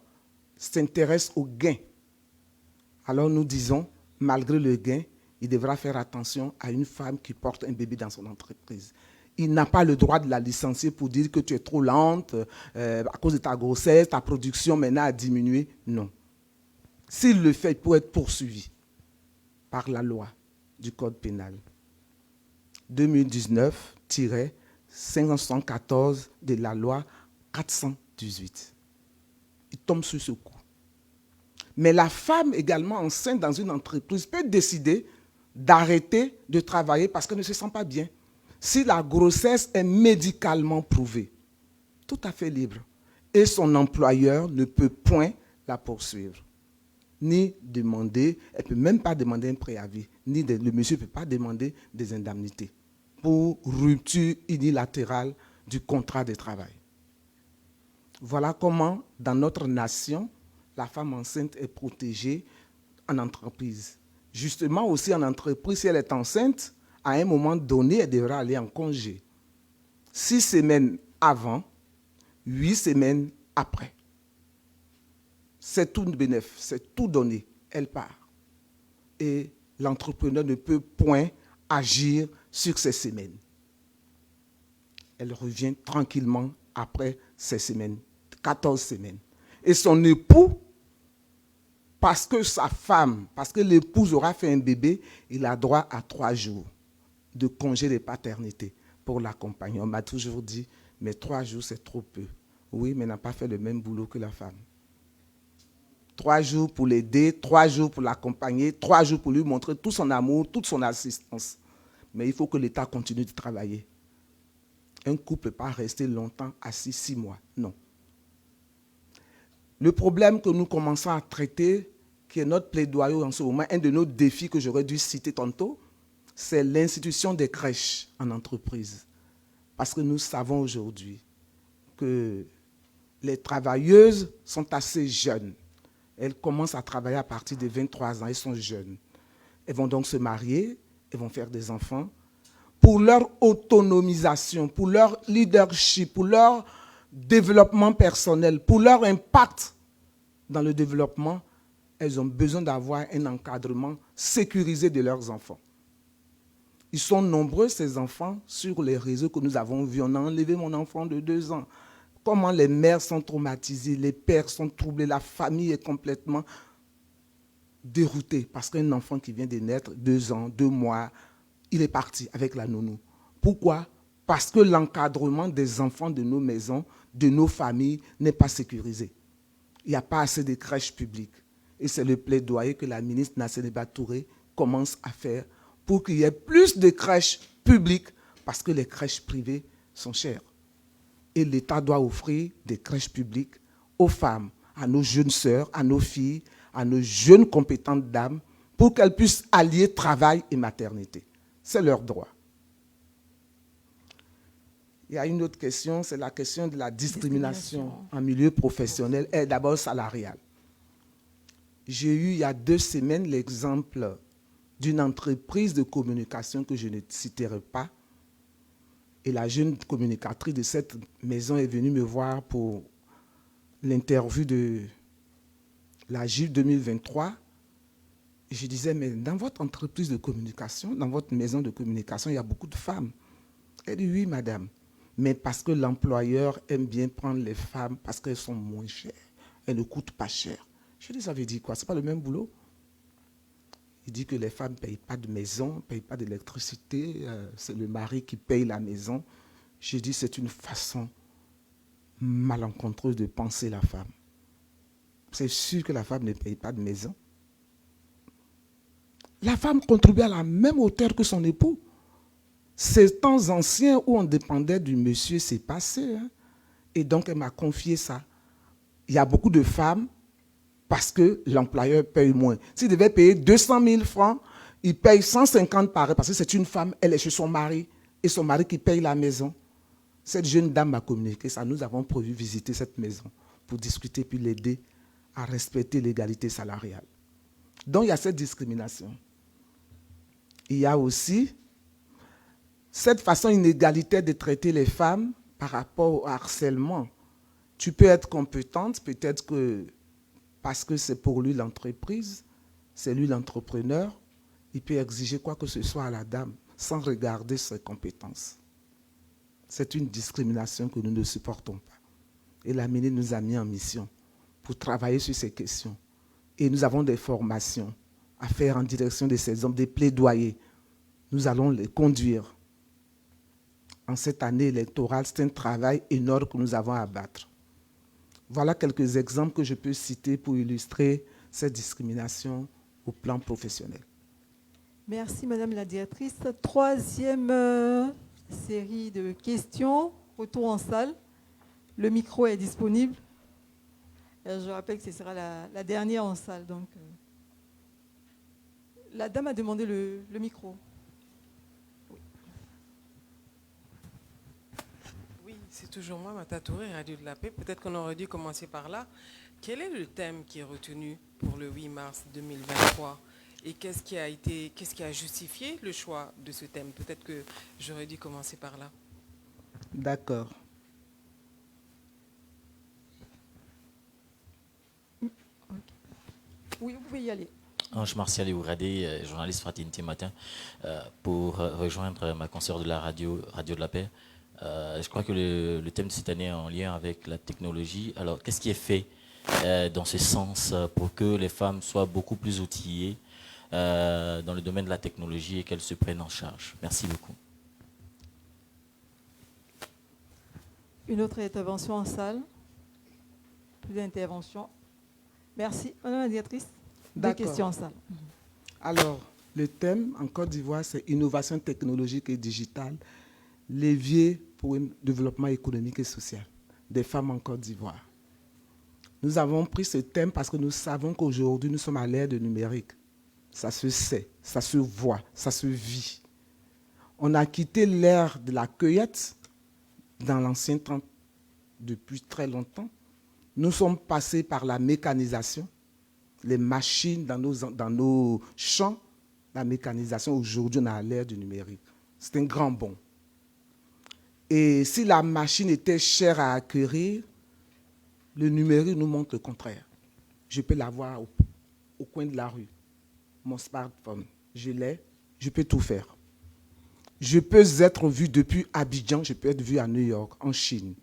s'intéresse au gain. Alors nous disons, malgré le gain, il devra faire attention à une femme qui porte un bébé dans son entreprise. Il n'a pas le droit de la licencier pour dire que tu es trop lente, à cause de ta grossesse, ta production maintenant a diminué. Non. S'il le fait, il peut être poursuivi par la loi du Code pénal. 2019-514 de la loi 418. il tombe sur ce coup. Mais la femme également enceinte dans une entreprise peut décider d'arrêter de travailler parce qu'elle ne se sent pas bien. Si la grossesse est médicalement prouvée, tout à fait libre, et son employeur ne peut point la poursuivre, ni demander, elle ne peut même pas demander un préavis, le monsieur ne peut pas demander des indemnités pour rupture unilatérale du contrat de travail. Voilà comment, dans notre nation, la femme enceinte est protégée en entreprise. Justement, aussi en entreprise, si elle est enceinte, à un moment donné, elle devra aller en congé. 6 semaines avant, 8 semaines après. C'est tout bénéfice, c'est tout donné. Elle part. Et l'entrepreneur ne peut point agir sur ces semaines. Elle revient tranquillement après ces semaines, 14 semaines. Et son époux, parce que l'épouse aura fait un bébé, il a droit à 3 jours de congé de paternité pour l'accompagner. On m'a toujours dit, mais 3 jours, c'est trop peu. Oui, mais elle n'a pas fait le même boulot que la femme. 3 jours pour l'aider, 3 jours pour l'accompagner, 3 jours pour lui montrer tout son amour, toute son assistance. Mais il faut que l'État continue de travailler. Un couple ne peut pas rester longtemps assis 6 mois. Non. Le problème que nous commençons à traiter, qui est notre plaidoyer en ce moment, un de nos défis que j'aurais dû citer tantôt, c'est l'institution des crèches en entreprise. Parce que nous savons aujourd'hui que les travailleuses sont assez jeunes. Elles commencent à travailler à partir de 23 ans, elles sont jeunes. Elles vont donc se marier, elles vont faire des enfants. Pour leur autonomisation, pour leur leadership, pour leur développement personnel, pour leur impact dans le développement, elles ont besoin d'avoir un encadrement sécurisé de leurs enfants. Ils sont nombreux, ces enfants, sur les réseaux que nous avons vus. On a enlevé mon enfant de 2 ans. Comment les mères sont traumatisées, les pères sont troublés, la famille est complètement déroutée parce qu'un enfant qui vient de naître, 2 ans, 2 mois, il est parti avec la nounou. Pourquoi? Parce que l'encadrement des enfants de nos maisons, de nos familles, n'est pas sécurisé. Il n'y a pas assez de crèches publiques. Et c'est le plaidoyer que la ministre Nasseneba Touré commence à faire pour qu'il y ait plus de crèches publiques parce que les crèches privées sont chères. Et l'État doit offrir des crèches publiques aux femmes, à nos jeunes sœurs, à nos filles, à nos jeunes compétentes dames, pour qu'elles puissent allier travail et maternité. C'est leur droit. Il y a une autre question, c'est la question de la discrimination en milieu professionnel et d'abord salarial. J'ai eu il y a 2 semaines l'exemple d'une entreprise de communication que je ne citerai pas. Et la jeune communicatrice de cette maison est venue me voir pour l'interview de la GIF 2023. Et je disais, mais dans votre entreprise de communication, dans votre maison de communication, il y a beaucoup de femmes. Elle dit, oui, madame. Mais parce que l'employeur aime bien prendre les femmes parce qu'elles sont moins chères. Elles ne coûtent pas cher. Je dis, ça veut dire quoi? Ce n'est pas le même boulot. Il dit que les femmes ne payent pas de maison, ne payent pas d'électricité, c'est le mari qui paye la maison. Je dis, c'est une façon malencontreuse de penser la femme. C'est sûr que la femme ne paye pas de maison. La femme contribue à la même hauteur que son époux. Ces temps anciens où on dépendait du monsieur, c'est passé. Hein? Et donc, elle m'a confié ça. Il y a beaucoup de femmes parce que l'employeur paye moins. S'il devait payer 200 000 francs, il paye 150 par an parce que c'est une femme, elle est chez son mari et son mari qui paye la maison. Cette jeune dame m'a communiqué ça. Nous avons prévu visiter cette maison pour discuter puis l'aider à respecter l'égalité salariale. Donc, il y a cette discrimination. Il y a aussi cette façon inégalitaire de traiter les femmes par rapport au harcèlement. Tu peux être compétente, peut-être que parce que c'est pour lui l'entreprise, c'est lui l'entrepreneur, il peut exiger quoi que ce soit à la dame sans regarder ses compétences. C'est une discrimination que nous ne supportons pas. Et la ministre nous a mis en mission pour travailler sur ces questions. Et nous avons des formations à faire en direction de ces hommes, des plaidoyers. Nous allons les conduire. En cette année électorale, c'est un travail énorme que nous avons à battre. Voilà quelques exemples que je peux citer pour illustrer cette discrimination au plan professionnel. Merci, Madame la directrice. Troisième série de questions. Retour en salle. Le micro est disponible. Je rappelle que ce sera la dernière en salle. Donc, la dame a demandé le micro. Oui, c'est toujours moi, Mata Touré, Radio de la Paix. Peut-être qu'on aurait dû commencer par là. Quel est le thème qui est retenu pour le 8 mars 2023 et qu'est-ce qui a justifié le choix de ce thème? Peut-être que j'aurais dû commencer par là. D'accord. Oui, vous pouvez y aller. Ange Martial Ouradé, journaliste Fraternité Matin, pour rejoindre ma consoeur de la radio de la Paix. Je crois que le thème de cette année est en lien avec la technologie. Alors, qu'est-ce qui est fait dans ce sens pour que les femmes soient beaucoup plus outillées dans le domaine de la technologie et qu'elles se prennent en charge? Merci beaucoup. Une autre intervention en salle. Plus d'interventions. Merci. Madame la directrice, deux questions en salle. Alors, le thème en Côte d'Ivoire, c'est innovation technologique et digitale, levier pour un développement économique et social des femmes en Côte d'Ivoire. Nous avons pris ce thème parce que nous savons qu'aujourd'hui, nous sommes à l'ère du numérique. Ça se sait, ça se voit, ça se vit. On a quitté l'ère de la cueillette dans l'ancien temps depuis très longtemps. Nous sommes passés par la mécanisation, les machines dans nos champs, la mécanisation. Aujourd'hui, on est à l'ère du numérique. C'est un grand bond. Et si la machine était chère à acquérir, le numérique nous montre le contraire. Je peux l'avoir au coin de la rue. Mon smartphone, je l'ai, je peux tout faire. Je peux être vu depuis Abidjan, je peux être vu à New York, en Chine.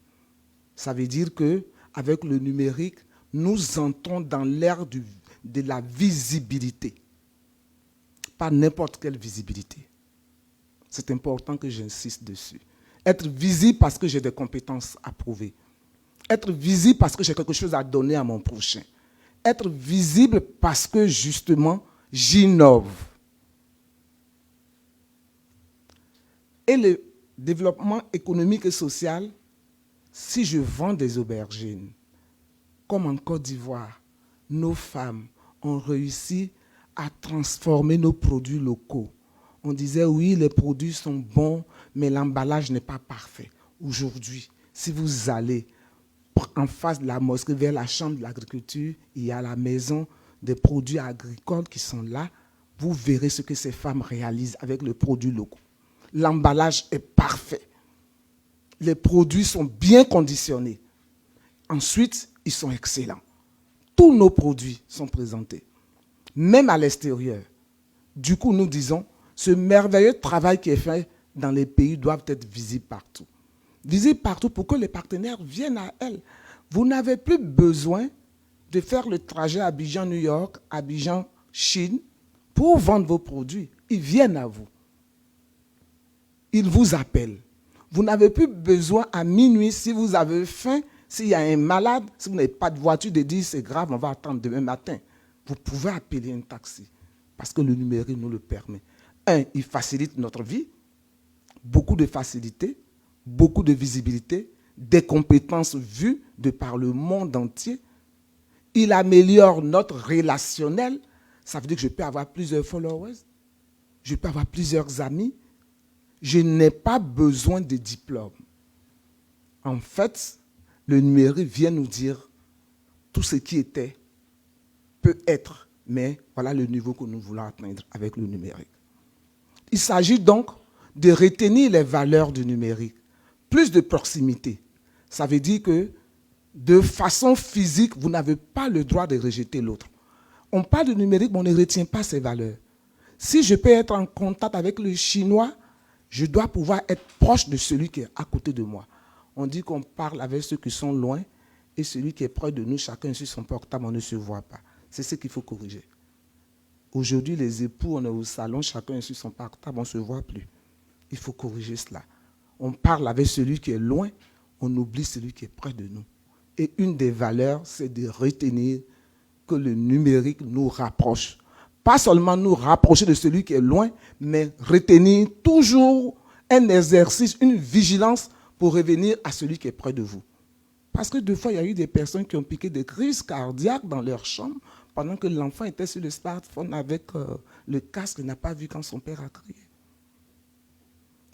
Ça veut dire qu'avec le numérique, nous entrons dans l'ère de la visibilité. Pas n'importe quelle visibilité. C'est important que j'insiste dessus. Être visible parce que j'ai des compétences à prouver. Être visible parce que j'ai quelque chose à donner à mon prochain. Être visible parce que justement, j'innove. Et le développement économique et social, si je vends des aubergines, comme en Côte d'Ivoire, nos femmes ont réussi à transformer nos produits locaux. On disait, oui, les produits sont bons, mais l'emballage n'est pas parfait. Aujourd'hui, si vous allez en face de la mosquée, vers la chambre de l'agriculture, il y a la maison des produits agricoles qui sont là. Vous verrez ce que ces femmes réalisent avec les produits locaux. L'emballage est parfait. Les produits sont bien conditionnés. Ensuite, ils sont excellents. Tous nos produits sont présentés, même à l'extérieur. Du coup, nous disons, ce merveilleux travail qui est fait dans les pays doit être visible partout. Visible partout pour que les partenaires viennent à elles. Vous n'avez plus besoin de faire le trajet Abidjan-New York, Abidjan-Chine pour vendre vos produits. Ils viennent à vous. Ils vous appellent. Vous n'avez plus besoin à minuit, si vous avez faim, s'il y a un malade, si vous n'avez pas de voiture, de dire c'est grave, on va attendre demain matin. Vous pouvez appeler un taxi parce que le numérique nous le permet. Il facilite notre vie, beaucoup de facilité, beaucoup de visibilité, des compétences vues de par le monde entier. Il améliore notre relationnel. Ça veut dire que je peux avoir plusieurs followers, je peux avoir plusieurs amis. Je n'ai pas besoin de diplôme. En fait, le numérique vient nous dire tout ce qui était peut être, mais voilà le niveau que nous voulons atteindre avec le numérique. Il s'agit donc de retenir les valeurs du numérique. Plus de proximité. Ça veut dire que de façon physique, vous n'avez pas le droit de rejeter l'autre. On parle de numérique, mais on ne retient pas ses valeurs. Si je peux être en contact avec le Chinois, je dois pouvoir être proche de celui qui est à côté de moi. On dit qu'on parle avec ceux qui sont loin et celui qui est près de nous, chacun sur son portable, on ne se voit pas. C'est ce qu'il faut corriger. Aujourd'hui, les époux, on est au salon, chacun sur son portable, on ne se voit plus. Il faut corriger cela. On parle avec celui qui est loin, on oublie celui qui est près de nous. Et une des valeurs, c'est de retenir que le numérique nous rapproche. Pas seulement nous rapprocher de celui qui est loin, mais retenir toujours un exercice, une vigilance pour revenir à celui qui est près de vous. Parce que 2 fois, il y a eu des personnes qui ont piqué des crises cardiaques dans leur chambre pendant que l'enfant était sur le smartphone avec le casque et n'a pas vu quand son père a crié.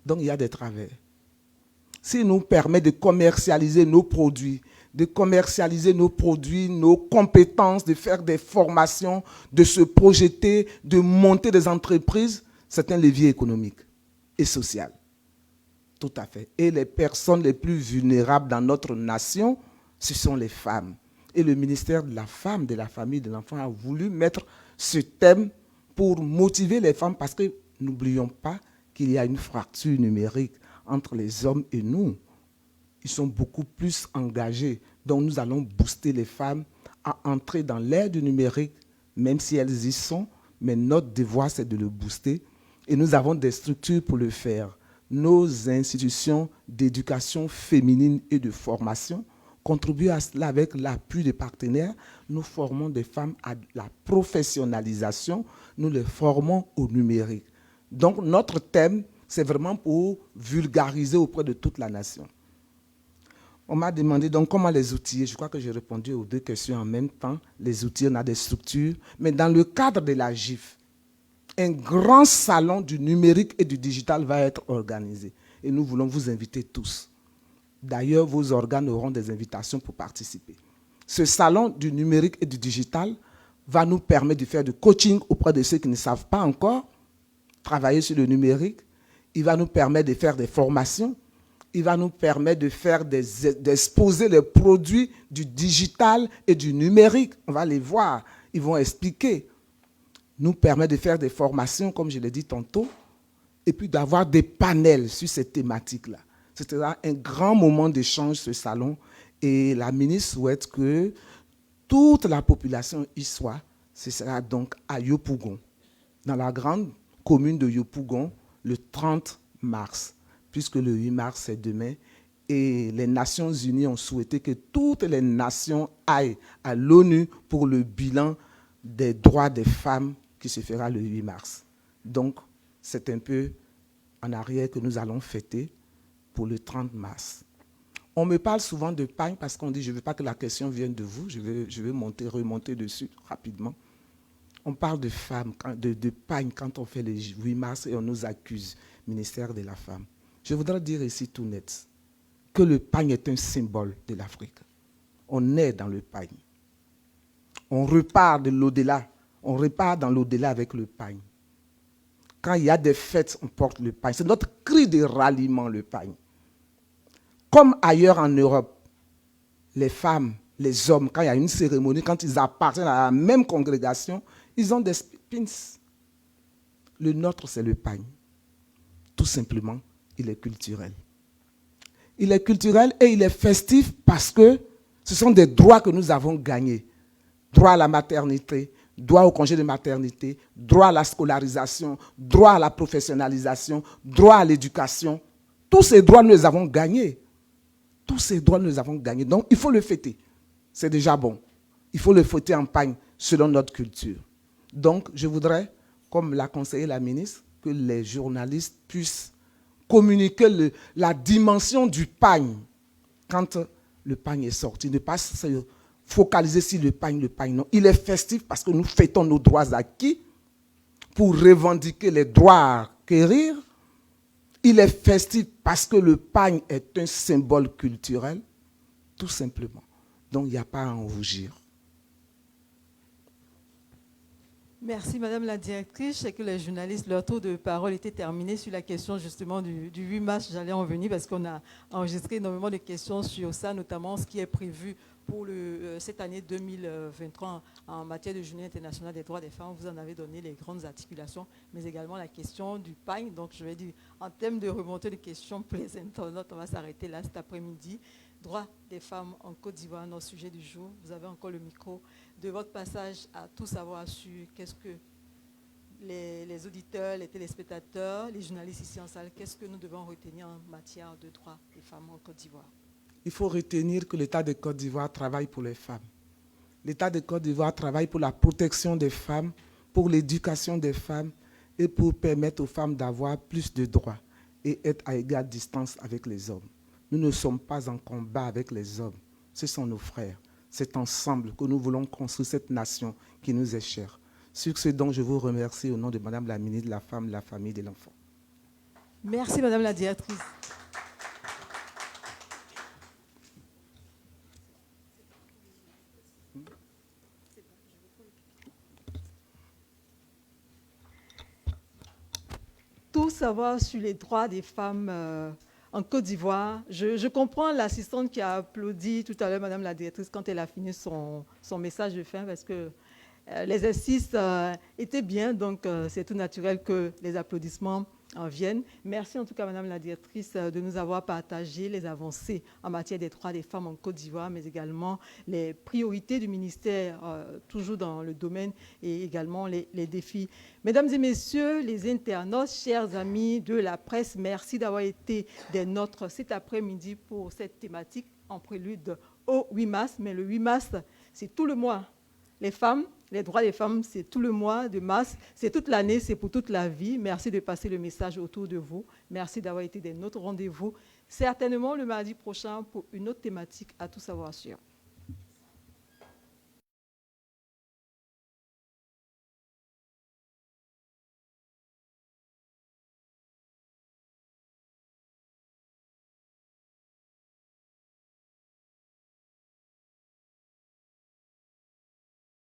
Donc, il y a des travers. S'il nous permet de commercialiser nos produits, nos compétences, de faire des formations, de se projeter, de monter des entreprises, c'est un levier économique et social. Tout à fait. Et les personnes les plus vulnérables dans notre nation, ce sont les femmes. Et le ministère de la Femme, de la Famille, de l'Enfant a voulu mettre ce thème pour motiver les femmes parce que n'oublions pas qu'il y a une fracture numérique entre les hommes et nous. Ils sont beaucoup plus engagés. Donc nous allons booster les femmes à entrer dans l'ère du numérique, même si elles y sont. Mais notre devoir, c'est de le booster. Et nous avons des structures pour le faire. Nos institutions d'éducation féminine et de formation contribuent à cela avec l'appui des partenaires. Nous formons des femmes à la professionnalisation. Nous les formons au numérique. Donc notre thème, c'est vraiment pour vulgariser auprès de toute la nation. On m'a demandé donc comment les outiller. Je crois que j'ai répondu aux 2 questions en même temps. Les outils, on a des structures. Mais dans le cadre de la GIF, un grand salon du numérique et du digital va être organisé. Et nous voulons vous inviter tous. D'ailleurs, vos organes auront des invitations pour participer. Ce salon du numérique et du digital va nous permettre de faire du coaching auprès de ceux qui ne savent pas encore travailler sur le numérique. Il va nous permettre de faire des formations. Il va nous permettre de faire d'exposer les produits du digital et du numérique. On va les voir. Ils vont expliquer. Nous permet de faire des formations, comme je l'ai dit tantôt, et puis d'avoir des panels sur cette thématique-là. Ce sera un grand moment d'échange, ce salon, et la ministre souhaite que toute la population y soit. Ce sera donc à Yopougon, dans la grande commune de Yopougon, le 30 mars, puisque le 8 mars, c'est demain, et les Nations Unies ont souhaité que toutes les nations aillent à l'ONU pour le bilan des droits des femmes qui se fera le 8 mars. Donc, c'est un peu en arrière que nous allons fêter pour le 30 mars. On me parle souvent de pagne parce qu'on dit, je ne veux pas que la question vienne de vous, je vais remonter dessus rapidement. On parle de femmes, de pagne quand on fait le 8 mars et on nous accuse, ministère de la Femme. Je voudrais dire ici tout net que le pagne est un symbole de l'Afrique. On est dans le pagne. On repart de l'au-delà. On repart dans l'au-delà avec le pagne. Quand il y a des fêtes, on porte le pagne. C'est notre cri de ralliement, le pagne. Comme ailleurs en Europe, les femmes, les hommes, quand il y a une cérémonie, quand ils appartiennent à la même congrégation, ils ont des pins. Le nôtre, c'est le pagne. Tout simplement, il est culturel. Il est culturel et il est festif parce que ce sont des droits que nous avons gagnés. Droit à la maternité, droit au congé de maternité, droit à la scolarisation, droit à la professionnalisation, droit à l'éducation. Tous ces droits, nous les avons gagnés. Tous ces droits, nous les avons gagnés. Donc, il faut le fêter. C'est déjà bon. Il faut le fêter en pagne selon notre culture. Donc, je voudrais, comme l'a conseillé la ministre, que les journalistes puissent communiquer la dimension du pagne quand le pagne est sorti. Ne pas se focaliser sur le pagne, non. Il est festif parce que nous fêtons nos droits acquis pour revendiquer les droits à acquérir. Il est festif parce que le pagne est un symbole culturel, tout simplement. Donc, il n'y a pas à en rougir. Merci Madame la Directrice. Je sais que les journalistes, leur tour de parole était terminé sur la question justement du 8 mars. J'allais en venir parce qu'on a enregistré énormément de questions sur ça, notamment ce qui est prévu pour cette année 2023 en matière de Journée internationale des droits des femmes. Vous en avez donné les grandes articulations, mais également la question du pagne. Donc je vais dire, en termes de remontée de questions pour les internautes, on va s'arrêter là cet après-midi. Droits des femmes en Côte d'Ivoire, notre sujet du jour. Vous avez encore le micro. De votre passage à tout savoir sur qu'est-ce que les auditeurs, les téléspectateurs, les journalistes ici en salle, qu'est-ce que nous devons retenir en matière de droits des femmes en Côte d'Ivoire? il faut retenir que l'État de Côte d'Ivoire travaille pour les femmes. L'État de Côte d'Ivoire travaille pour la protection des femmes, pour l'éducation des femmes et pour permettre aux femmes d'avoir plus de droits et être à égale distance avec les hommes. Nous ne sommes pas en combat avec les hommes, ce sont nos frères. C'est ensemble que nous voulons construire cette nation qui nous est chère. Sur ce dont je vous remercie au nom de Madame la ministre de la Femme, de la Famille et de l'Enfant. Merci Madame la directrice. Tout savoir sur les droits des femmes en Côte d'Ivoire. Je comprends l'assistante qui a applaudi tout à l'heure Madame la directrice quand elle a fini son message de fin parce que les exercices étaient bien, donc c'est tout naturel que les applaudissements en viennent. Merci en tout cas Madame la directrice de nous avoir partagé les avancées en matière des droits des femmes en Côte d'Ivoire, mais également les priorités du ministère, toujours dans le domaine, et également les défis. Mesdames et messieurs les internautes, chers amis de la presse, merci d'avoir été des nôtres cet après-midi pour cette thématique en prélude au 8 mars. Mais le 8 mars, c'est tout le mois. Les femmes, les droits des femmes, c'est tout le mois de mars, c'est toute l'année, c'est pour toute la vie. Merci de passer le message autour de vous. Merci d'avoir été des nôtres. Rendez-vous certainement le mardi prochain pour une autre thématique à tout savoir sur.